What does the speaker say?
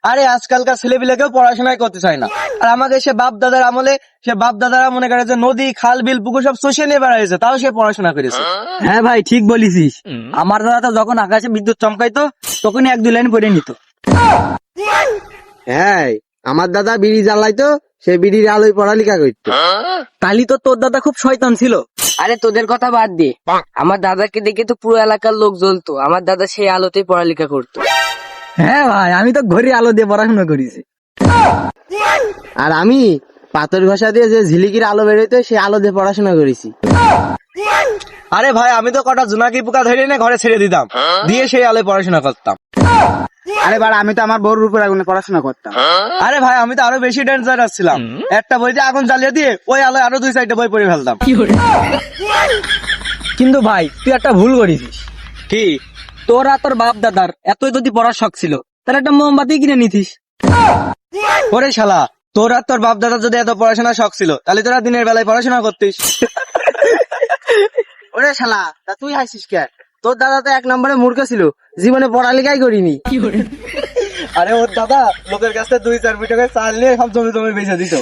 আরে আজকালকার ছেলেপিলেকেও পড়াশোনায় করতে চায় না। আর আমাকে সে বাপ দাদারা মনে করে যে নদী খাল বিল পুকুর সব চষে নিয়ে বেড়াইছে, তাও সে পড়াশোনা করেছে। হ্যাঁ ভাই, ঠিক বলেছিস। আমার দাদা তো যখন আকাশে বিদ্যুৎ চমকাইতো তখনই এক দু লাইন পড়ে নিত। হ্যাঁ, আমার দাদা বিড়ি জ্বালাইতো, সে বিড়ির আলোয় পড়ালেখা করতো। তালি তো তোর দাদা খুব শয়তান ছিল। আরে তোদের কথা বাদ দে, আমার দাদাকে দেখে তো পুরো এলাকার লোক জ্বলতো। আমার দাদা সেই আলোতেই পড়ালেখা করতো। হ্যাঁ ভাই, আমি তো ঘড়ি আলো দিয়ে পড়াশোনা করেছি। আর আমি পাথর ঘষা দিয়ে যে ঝিলিকির আলো বেরোতো সে আলো দিয়ে পড়াশোনা করেছি। আরে ভাই, আমি তো কটা জোনাকি পোকা ধরে এনে ঘরে ছেড়ে দিতাম, দিয়ে সেই আলোয় পড়াশোনা করতাম। আরে বাড়া, আমি তো আমার বউর উপর আগুনে পড়াশোনা করতাম। আরে ভাই, আমি তো আরো বেশি ডেঞ্জারাস ছিলাম। একটা বইতে আগুন জ্বালিয়ে দিয়ে ওই আলোয় আরো 2-4টা বই পড়ে ফেলতাম। কিন্তু ভাই, তুই একটা ভুল করেছিস। কি? তোর আর তোর বাপ দাদার এতই যদি পড়ার শখ ছিল, তাহলে একটা মোমবাতি কিনে নিতিস। ওরে শালা, তোর আর তোর বাপ দাদা যদি এত পড়াশোনার শখ ছিল, তাহলে তোরা দিনের বেলায় পড়াশোনা করতিস। ওরে শালা, তা তুই হাসিস কে? তোর দাদা তো 1 নম্বরে মূর্খ ছিল, জীবনে পড়ালেখাই করিনি। আরে ওর দাদা লোকের কাছে 2-4 টাকা চাল নিয়ে সব জমি জমি বেচে দিত।